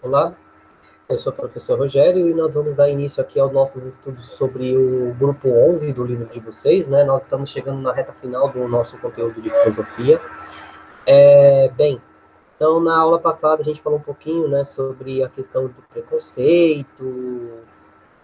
Olá, eu sou o professor Rogério e nós vamos dar início aqui aos nossos estudos sobre o grupo 11 do livro de vocês, né? Nós estamos chegando na reta final do nosso conteúdo de filosofia. Bem, então na aula passada a gente falou um pouquinho, né, sobre a questão do preconceito,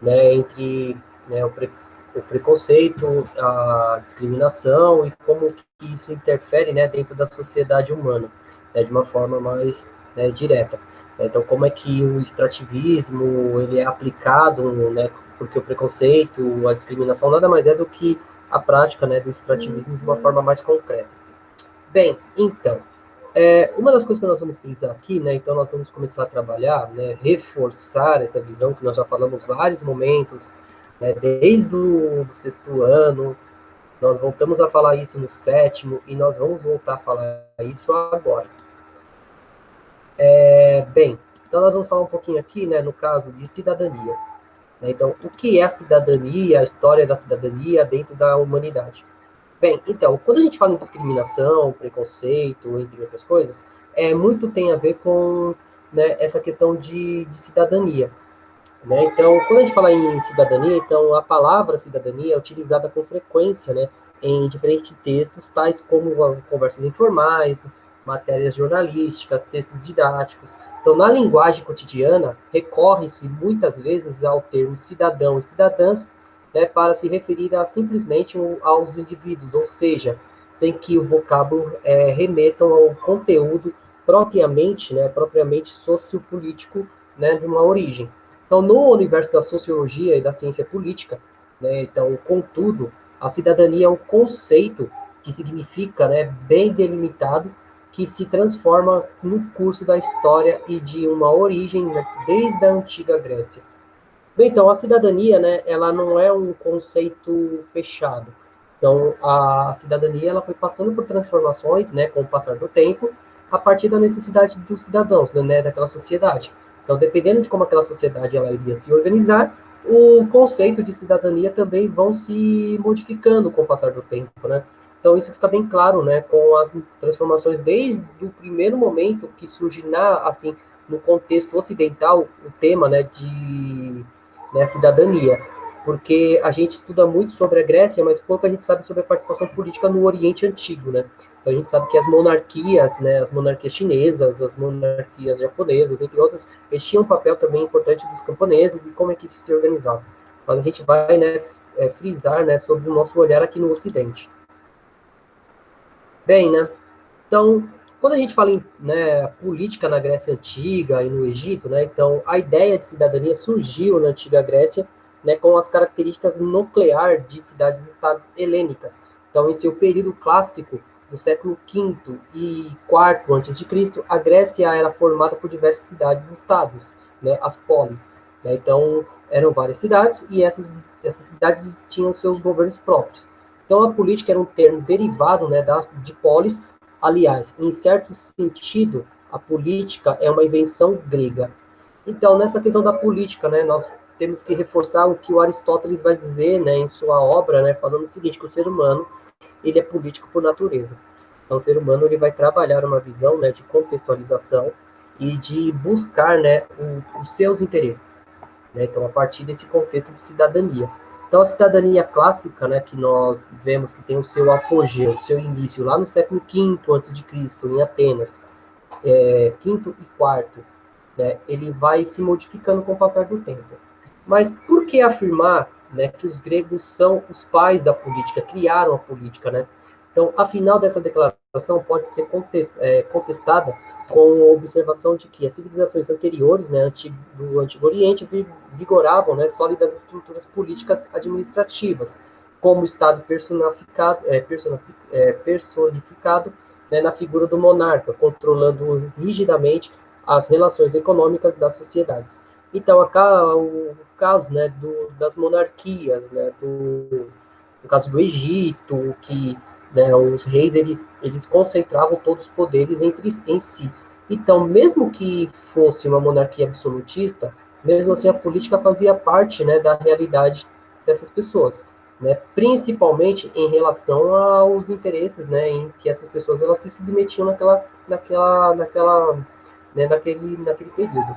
né, entre né, o preconceito, a discriminação e como que isso interfere, né, dentro da sociedade humana, né, de uma forma mais, né, direta. Então, como é que o extrativismo ele é aplicado, né, porque o preconceito, a discriminação nada mais é do que a prática, né, do extrativismo de uma forma mais concreta. Bem, então, uma das coisas que nós vamos frisar aqui, né, então nós vamos começar a trabalhar, né, reforçar essa visão que nós já falamos vários momentos, né, desde o sexto ano, nós voltamos a falar isso no sétimo e nós vamos voltar a falar isso agora. Bem, então nós vamos falar um pouquinho aqui, né, no caso de cidadania. Né, então, o que é a cidadania, a história da cidadania dentro da humanidade? Bem, então, quando a gente fala em discriminação, preconceito, entre outras coisas, muito tem a ver com, né, essa questão de cidadania. Né? Então, quando a gente fala em cidadania, então a palavra cidadania é utilizada com frequência, né, em diferentes textos, tais como conversas informais, matérias jornalísticas, textos didáticos. Então, na linguagem cotidiana, recorre-se muitas vezes ao termo cidadão e cidadãs, né, para se referir simplesmente aos indivíduos, ou seja, sem que o vocábulo remetam ao conteúdo propriamente, né, propriamente sociopolítico, né, de uma origem. Então, no universo da sociologia e da ciência política, né, então, contudo, a cidadania é um conceito que significa, né, bem delimitado, que se transforma no curso da história e de uma origem, né, desde a antiga Grécia. Bem, então, a cidadania, né, ela não é um conceito fechado. Então, a cidadania ela foi passando por transformações, né, com o passar do tempo, a partir da necessidade dos cidadãos, né, daquela sociedade. Então, dependendo de como aquela sociedade ela iria se organizar, o conceito de cidadania também vão se modificando com o passar do tempo, né? Então, isso fica bem claro, né, com as transformações desde o primeiro momento que surge assim, no contexto ocidental, o tema, né, de, né, cidadania, porque a gente estuda muito sobre a Grécia, mas pouco a gente sabe sobre a participação política no Oriente Antigo, né? Então a gente sabe que as monarquias, né, as monarquias chinesas, as monarquias japonesas, entre outras, eles tinham um papel também importante dos camponeses e como é que isso se organizava. Mas a gente vai, né, frisar, né, sobre o nosso olhar aqui no Ocidente. Bem, né? Então, quando a gente fala em, né, política na Grécia Antiga e no Egito, né, então a ideia de cidadania surgiu na Antiga Grécia, né, com as características nuclear de cidades-estados helênicas. Então, em seu período clássico, do século V e IV a.C., a Grécia era formada por diversas cidades-estados, né, as polis. Né, então, eram várias cidades e essas cidades tinham seus governos próprios. Então, a política era um termo derivado, né, de polis. Aliás, em certo sentido, a política é uma invenção grega. Então, nessa questão da política, né, nós temos que reforçar o que o Aristóteles vai dizer, né, em sua obra, né, falando o seguinte, que o ser humano ele é político por natureza. Então, o ser humano ele vai trabalhar uma visão, né, de contextualização e de buscar, né, os seus interesses. Né, então, a partir desse contexto de cidadania. Então, a cidadania clássica, né, que nós vemos que tem o seu apogeu, o seu início lá no século V a.C., em Atenas, quinto e quarto, né, ele vai se modificando com o passar do tempo. Mas por que afirmar, né, que os gregos são os pais da política, criaram a política, né? Então, afinal dessa declaração pode ser contestada com a observação de que as civilizações anteriores, né, do Antigo Oriente, vigoravam, né, sólidas estruturas políticas administrativas, como o Estado personificado, né, na figura do monarca, controlando rigidamente as relações econômicas das sociedades. Então, o caso, né, das monarquias, né, no caso do Egito, que, né, os reis eles concentravam todos os poderes em si. Então, mesmo que fosse uma monarquia absolutista, mesmo assim a política fazia parte, né, da realidade dessas pessoas, né, principalmente em relação aos interesses, né, em que essas pessoas elas se submetiam naquele período.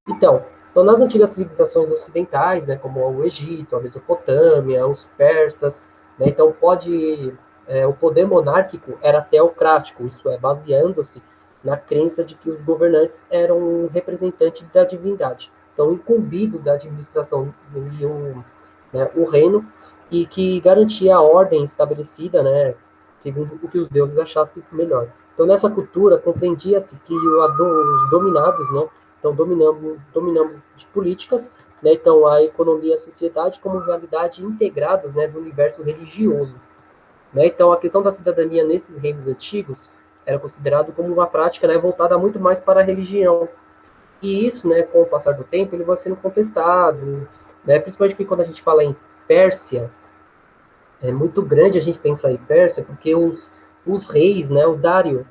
Então, nas antigas civilizações ocidentais, né, como o Egito, a Mesopotâmia, os persas, né, então o poder monárquico era teocrático, isso é, baseando-se na crença de que os governantes eram um representante da divindade, então incumbido da administração o reino e que garantia a ordem estabelecida, né, segundo o que os deuses achassem melhor. Então, nessa cultura, compreendia-se que os dominados, né, então, dominamos de políticas, né, então, a economia e a sociedade como realidade integradas, né, do universo religioso. Né? Então, a questão da cidadania nesses reinos antigos era considerado como uma prática, né, voltada muito mais para a religião. E isso, né, com o passar do tempo, ele vai sendo contestado, né, principalmente porque quando a gente fala em Pérsia, é muito grande a gente pensar em Pérsia, porque os reis, o Dario,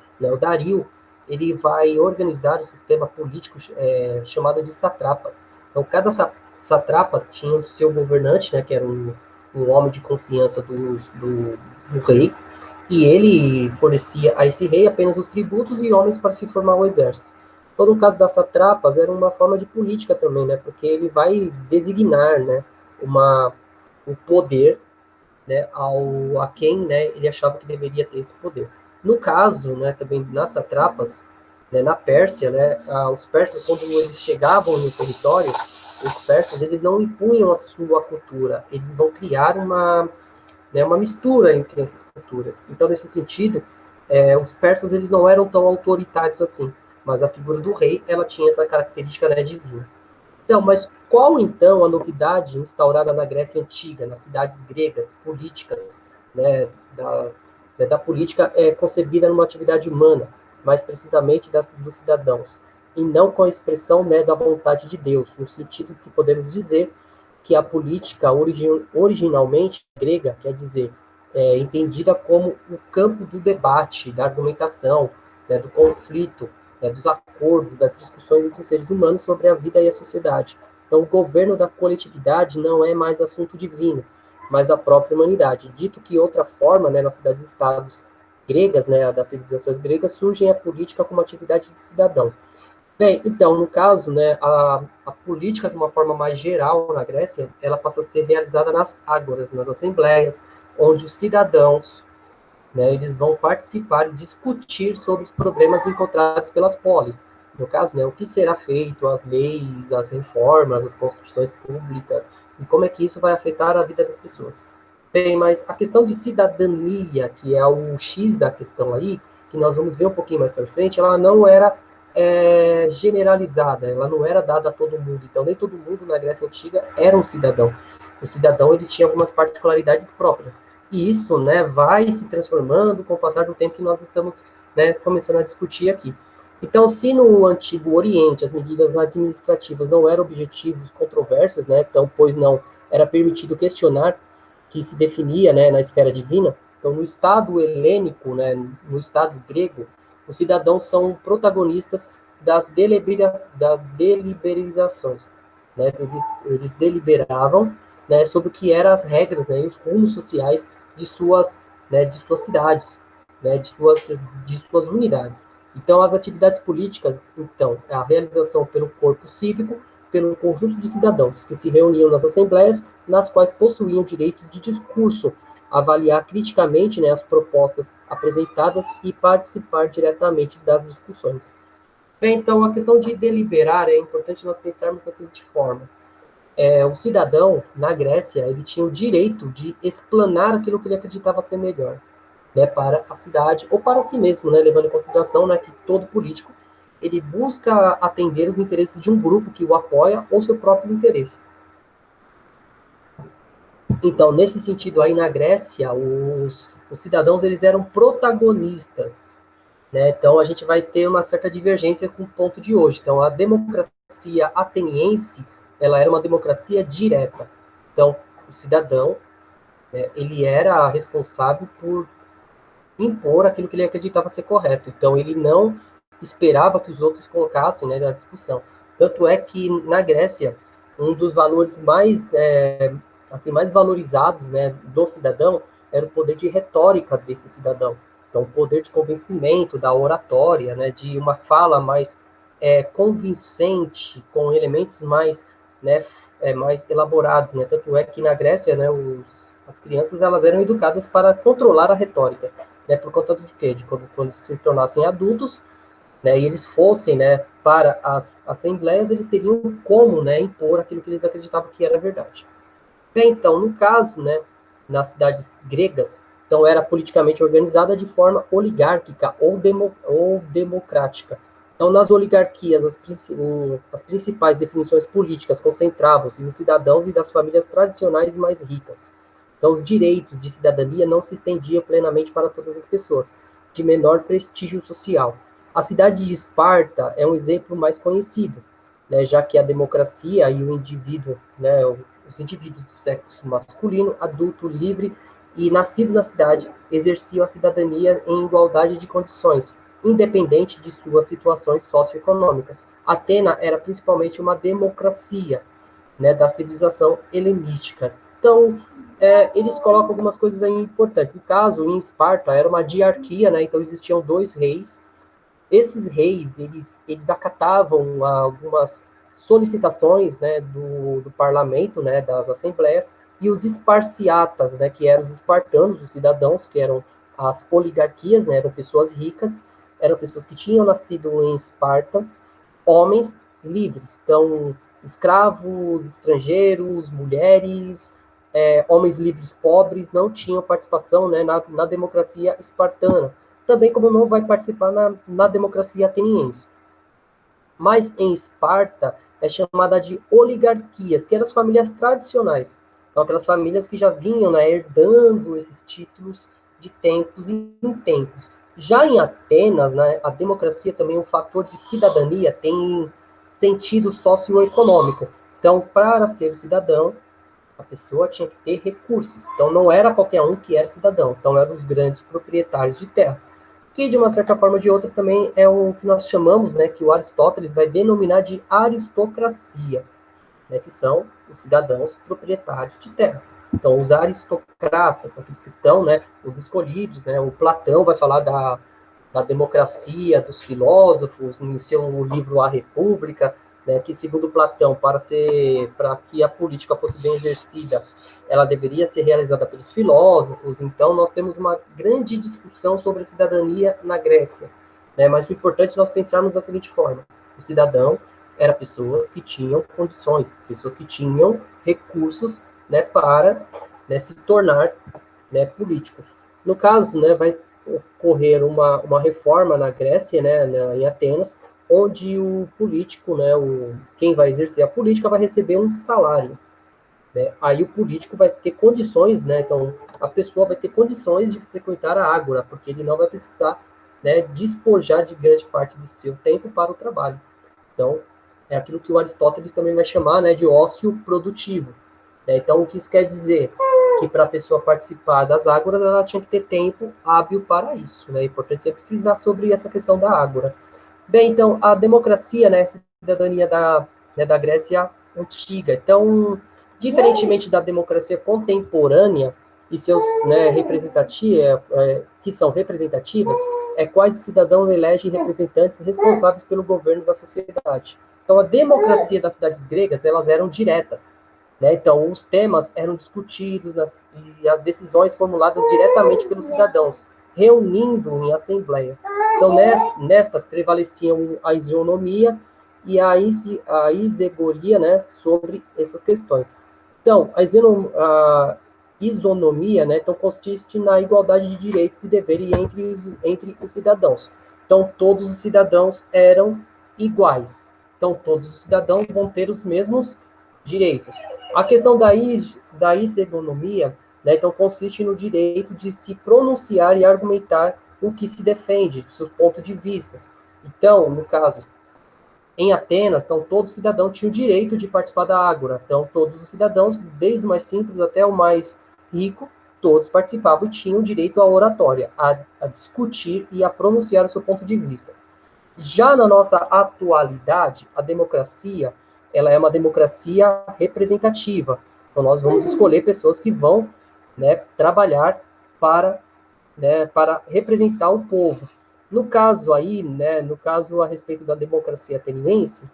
ele vai organizar o sistema político chamado de satrapas. Então, cada satrapas tinha o seu governante, né, que era um homem de confiança do rei, e ele fornecia a esse rei apenas os tributos e homens para se formar o exército. Então, no caso das satrapas, era uma forma de política também, né, porque ele vai designar, né, o poder, né, a quem, né, ele achava que deveria ter esse poder. No caso, né, também nas satrapas, né, na Pérsia, né, os persas, quando eles chegavam no território, os persas, eles não impunham a sua cultura, eles vão criar uma mistura entre essas culturas. Então, nesse sentido, os persas, eles não eram tão autoritários assim, mas a figura do rei, ela tinha essa característica, né, divina. Então, mas qual então a novidade instaurada na Grécia Antiga, nas cidades gregas, políticas, né, da política concebida numa atividade humana, mais precisamente dos cidadãos, e não com a expressão, né, da vontade de Deus, no sentido que podemos dizer que a política originalmente grega, quer dizer, entendida como o campo do debate, da argumentação, né, do conflito, dos acordos, das discussões entre os seres humanos sobre a vida e a sociedade. Então, o governo da coletividade não é mais assunto divino, mas da própria humanidade. Dito que outra forma, né, nas cidades-estados gregas, né, das civilizações gregas, surge a política como atividade de cidadão. Bem, então, no caso, né, a política, de uma forma mais geral na Grécia, ela passa a ser realizada nas ágoras, nas assembleias, onde os cidadãos, né, eles vão participar e discutir sobre os problemas encontrados pelas polis. No caso, né, o que será feito, as leis, as reformas, as construções públicas, e como é que isso vai afetar a vida das pessoas. Bem, mas a questão de cidadania, que é o X da questão aí, que nós vamos ver um pouquinho mais para frente, ela não era generalizada, ela não era dada a todo mundo. Então, nem todo mundo na Grécia Antiga era um cidadão. O cidadão ele tinha algumas particularidades próprias. E isso, né, vai se transformando com o passar do tempo que nós estamos, né, começando a discutir aqui. Então, se no Antigo Oriente as medidas administrativas não eram objetivos controversas, né, então, pois não era permitido questionar que se definia, né, na esfera divina, então no Estado helênico, né, no Estado grego, os cidadãos são protagonistas das deliberações, né, eles deliberavam, né, sobre o que eram as regras, né, e os rumos sociais de suas cidades, né, de suas unidades. Então, as atividades políticas, então, é a realização pelo corpo cívico, pelo conjunto de cidadãos que se reuniam nas assembleias, nas quais possuíam direito de discurso, avaliar criticamente, né, as propostas apresentadas e participar diretamente das discussões. Bem, então, a questão de deliberar é importante nós pensarmos da seguinte forma. O cidadão, na Grécia, ele tinha o direito de explanar aquilo que ele acreditava ser melhor, né, para a cidade ou para si mesmo, né, levando em consideração, né, que todo político ele busca atender os interesses de um grupo que o apoia ou seu próprio interesse. Então, nesse sentido aí na Grécia, os cidadãos eles eram protagonistas, né? Então a gente vai ter uma certa divergência com o ponto de hoje. Então a democracia ateniense, ela era uma democracia direta. Então o cidadão, né, ele era responsável por impor aquilo que ele acreditava ser correto. Então ele não esperava que os outros colocassem, né, na discussão. Tanto é que na Grécia um dos valores mais valorizados, né, do cidadão era o poder de retórica desse cidadão. Então o poder de convencimento, da oratória, né, de uma fala mais convincente, com elementos mais, né, mais elaborados, né? Tanto é que na Grécia, né, as crianças elas eram educadas para controlar a retórica, né? Por conta do quê? De quando se tornassem adultos, né, e eles fossem, né, para as assembleias, eles teriam como, né, impor aquilo que eles acreditavam que era verdade. Bem, então, no caso, né, nas cidades gregas, então era politicamente organizada de forma oligárquica ou democrática. Então, nas oligarquias, as principais definições políticas concentravam-se nos cidadãos e das famílias tradicionais mais ricas. Então, os direitos de cidadania não se estendiam plenamente para todas as pessoas, de menor prestígio social. A cidade de Esparta é um exemplo mais conhecido, né, já que a democracia e o indivíduo, né, os indivíduos do sexo masculino, adulto, livre e nascido na cidade, exerciam a cidadania em igualdade de condições, independente de suas situações socioeconômicas. Atena era principalmente uma democracia, né, da civilização helenística. Então, eles colocam algumas coisas aí importantes. No caso, em Esparta, era uma diarquia, né, então existiam dois reis. Esses reis, eles acatavam algumas solicitações, né, do parlamento, né, das assembleias, e os esparciatas, né, que eram os espartanos, os cidadãos, que eram as oligarquias, né, eram pessoas ricas, eram pessoas que tinham nascido em Esparta, homens livres, então escravos, estrangeiros, mulheres, homens livres pobres não tinham participação, né, na democracia espartana, também como não vai participar na democracia ateniense. Mas em Esparta é chamada de oligarquias, que eram as famílias tradicionais, então aquelas famílias que já vinham, né, herdando esses títulos de tempos em tempos. Já em Atenas, né, a democracia também é um fator de cidadania, tem sentido socioeconômico. Então, para ser cidadão, a pessoa tinha que ter recursos. Então, não era qualquer um que era cidadão. Então, eram os grandes proprietários de terras. Que, de uma certa forma ou de outra, também é o que nós chamamos, né, que o Aristóteles vai denominar de aristocracia, né, que são os cidadãos proprietários de terras. Então, os aristocratas, aqueles que estão, né, os escolhidos, né, o Platão vai falar da democracia dos filósofos no seu livro A República, né, que segundo Platão, para que a política fosse bem exercida, ela deveria ser realizada pelos filósofos. Então, nós temos uma grande discussão sobre a cidadania na Grécia, né, mas o importante é nós pensarmos da seguinte forma: o cidadão eram pessoas que tinham condições, pessoas que tinham recursos, né, para, né, se tornar, né, políticos. No caso, né, vai ocorrer uma reforma na Grécia, né, em Atenas, onde o político, né, quem vai exercer a política vai receber um salário, né? Aí o político vai ter condições, né, então a pessoa vai ter condições de frequentar a ágora, porque ele não vai precisar, né, despojar de grande parte do seu tempo para o trabalho. Então, é aquilo que o Aristóteles também vai chamar, né, de ócio produtivo, né? Então, o que isso quer dizer? Que para a pessoa participar das ágoras, ela tinha que ter tempo hábil para isso, né? É importante sempre frisar sobre essa questão da ágora. Bem, então, a democracia, né, essa cidadania da Grécia antiga. Então, diferentemente da democracia contemporânea e seus, né, que são representativas, quais cidadãos elegem representantes responsáveis pelo governo da sociedade. Então, a democracia das cidades gregas, elas eram diretas, né? Então, os temas eram discutidos e as decisões formuladas diretamente pelos cidadãos, reunindo em assembleia. Então, nestas prevaleciam a isonomia e a isegoria, né, sobre essas questões. Então, a isonomia, né, então, consiste na igualdade de direitos e deveres entre os cidadãos. Então, todos os cidadãos eram iguais. Então, todos os cidadãos vão ter os mesmos direitos. A questão da isegonomia, né, então, consiste no direito de se pronunciar e argumentar o que se defende, seus pontos de vista. Então, no caso, em Atenas, então, todo cidadão tinha o direito de participar da ágora. Então, todos os cidadãos, desde o mais simples até o mais rico, todos participavam e tinham direito à oratória, a discutir e a pronunciar o seu ponto de vista. Já na nossa atualidade, a democracia, ela é uma democracia representativa. Então, nós vamos escolher pessoas que vão, né, trabalhar para representar o povo. No caso aí, né, no caso a respeito da democracia ateniense,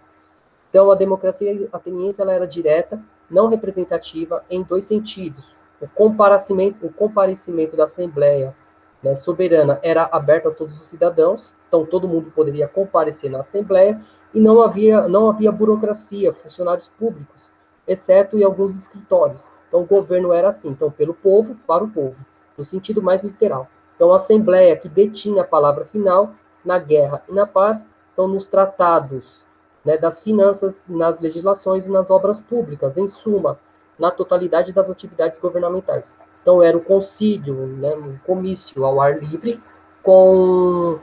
então a democracia ateniense ela era direta, não representativa em dois sentidos. O comparecimento da Assembleia, né, soberana era aberto a todos os cidadãos, então todo mundo poderia comparecer na Assembleia, e não havia burocracia, funcionários públicos, exceto em alguns escritórios. Então o governo era assim, então pelo povo, para o povo, no sentido mais literal. Então a Assembleia que detinha a palavra final na guerra e na paz, então nos tratados, né, das finanças, nas legislações e nas obras públicas, em suma, na totalidade das atividades governamentais. Então, era o concílio, né, um comício ao ar livre, com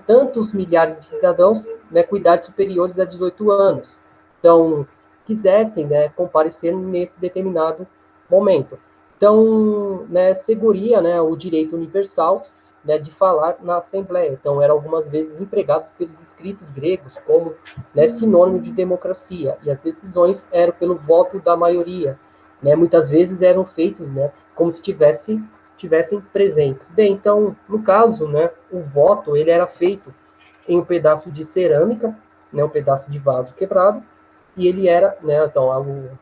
tantos milhares de cidadãos, né, com idades superiores a 18 anos. Então, quisessem, né, comparecer nesse determinado momento. Então, né, seguria, né, o direito universal, né, de falar na Assembleia. Então, eram algumas vezes empregados pelos escritos gregos como, né, sinônimo de democracia, e as decisões eram pelo voto da maioria, né, muitas vezes eram feitos, né, como se tivessem presentes. Bem, então, no caso, né, o voto ele era feito em um pedaço de cerâmica, né, um pedaço de vaso quebrado, e ele era, né, então, algo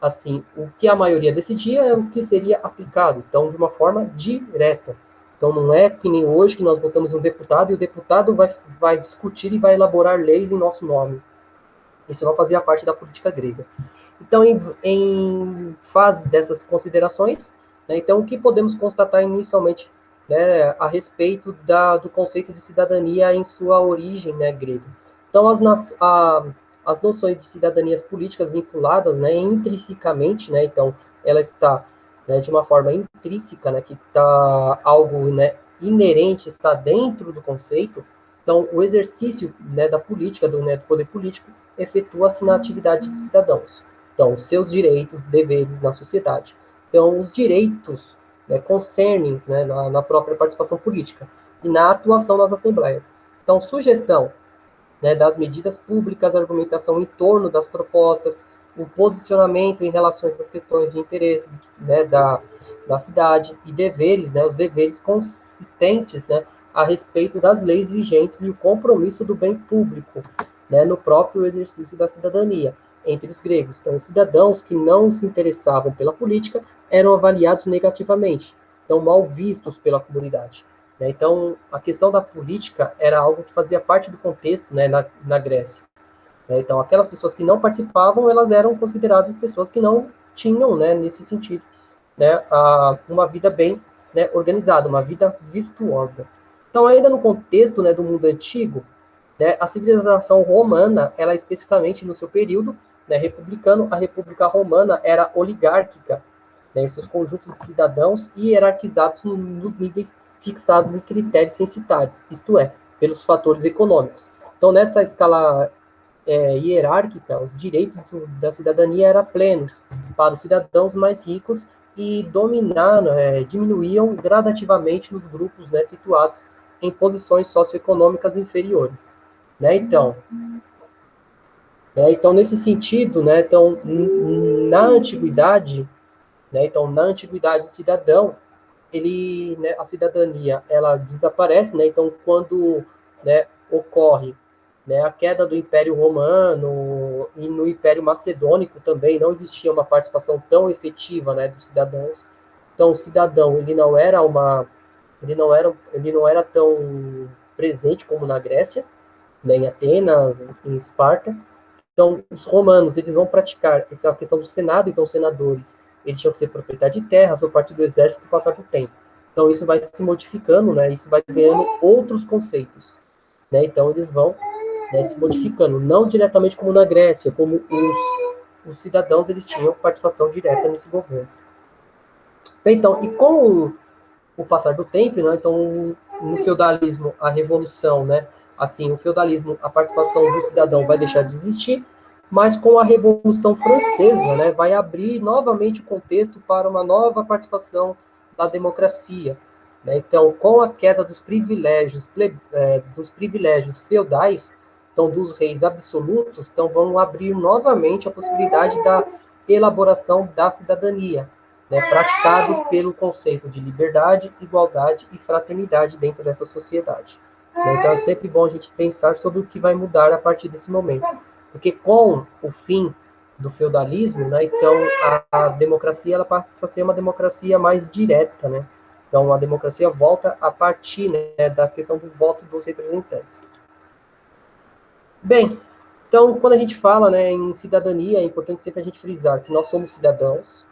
assim, o que a maioria decidia é o que seria aplicado, então, de uma forma direta. Então, não é que nem hoje que nós votamos um deputado e o deputado vai discutir e vai elaborar leis em nosso nome. Isso não fazia parte da política grega. Então, em fase dessas considerações, né, então, o que podemos constatar inicialmente, né, a respeito do conceito de cidadania em sua origem, né, grega? Então, as noções de cidadanias políticas vinculadas, né, intrinsecamente, né, então, ela está, né, de uma forma intrínseca, né, que está algo, né, inerente, está dentro do conceito. Então, o exercício, né, da política, do poder político, efetua-se na atividade dos cidadãos. Então, os seus direitos, deveres na sociedade. Então, os direitos, né, concernem, né, na própria participação política e na atuação nas assembleias. Então, sugestão, né, das medidas públicas, argumentação em torno das propostas, o posicionamento em relação a essas questões de interesse, né, da cidade e deveres, né, os deveres consistentes, né, a respeito das leis vigentes e o compromisso do bem público, né, no próprio exercício da cidadania entre os gregos. Então, os cidadãos que não se interessavam pela política eram avaliados negativamente, então mal vistos pela comunidade. Né? Então, a questão da política era algo que fazia parte do contexto, né, na Grécia. Né? Então, aquelas pessoas que não participavam, elas eram consideradas pessoas que não tinham, né, nesse sentido, né, uma vida bem, né, organizada, uma vida virtuosa. Então, ainda no contexto, né, do mundo antigo, né, a civilização romana, ela especificamente no seu período, né, republicano, a República Romana era oligárquica, né, em seus conjuntos de cidadãos hierarquizados nos níveis fixados em critérios censitários, isto é, pelos fatores econômicos. Então, nessa escala hierárquica, os direitos da cidadania eram plenos para os cidadãos mais ricos e diminuíam gradativamente nos grupos, né, situados em posições socioeconômicas inferiores. Né? Então, nesse sentido, né, então, na antiguidade, né, então, na antiguidade, o cidadão, né, a cidadania, ela desaparece, né, então, quando, né, ocorre, né, a queda do Império Romano e no Império Macedônico também não existia uma participação tão efetiva, né, dos cidadãos. Então, o cidadão, ele não era tão presente como na Grécia, né, em Atenas, em Esparta. Então, os romanos, eles vão praticar essa questão do Senado, então os senadores, eles tinham que ser proprietários de terras ou parte do exército com o passar do tempo. Então, isso vai se modificando, né, isso vai ganhando outros conceitos. Né, então, eles vão, né, se modificando, não diretamente como na Grécia, como os cidadãos, eles tinham participação direta nesse governo. Então, e com o passar do tempo, né, então, no feudalismo, a revolução, né, assim, o feudalismo, a participação do cidadão vai deixar de existir, mas com a Revolução Francesa, né, vai abrir novamente o contexto para uma nova participação da democracia. Né? Então, com a queda dos privilégios feudais, então dos reis absolutos, então vão abrir novamente a possibilidade da elaboração da cidadania, né, praticados pelo conceito de liberdade, igualdade e fraternidade dentro dessa sociedade. né? Então é sempre bom a gente pensar sobre o que vai mudar a partir desse momento. Porque com o fim do feudalismo, né, então a democracia ela passa a ser uma democracia mais direta, né? Então a democracia volta a partir, né, da questão do voto dos representantes. Bem, então quando a gente fala, né, em cidadania, é importante sempre a gente frisar que nós somos cidadãos,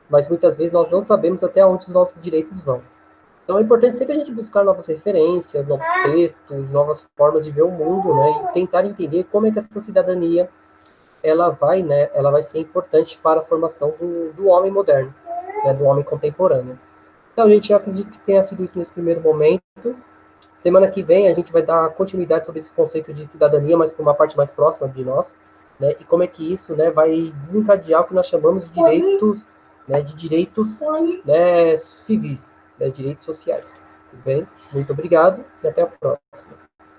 mas muitas vezes nós não sabemos até onde os nossos direitos vão. Então é importante sempre a gente buscar novas referências, novos textos, novas formas de ver o mundo, né, e tentar entender como é que essa cidadania ela vai, né, ela vai ser importante para a formação do homem moderno, né, do homem contemporâneo. Então, gente, eu acredito que tenha sido isso nesse primeiro momento. Semana que vem a gente vai dar continuidade sobre esse conceito de cidadania, mas para uma parte mais próxima de nós, né, e como é que isso, né, vai desencadear o que nós chamamos de direitos, né, civis, né, direitos sociais. Tudo bem? Muito obrigado e até a próxima.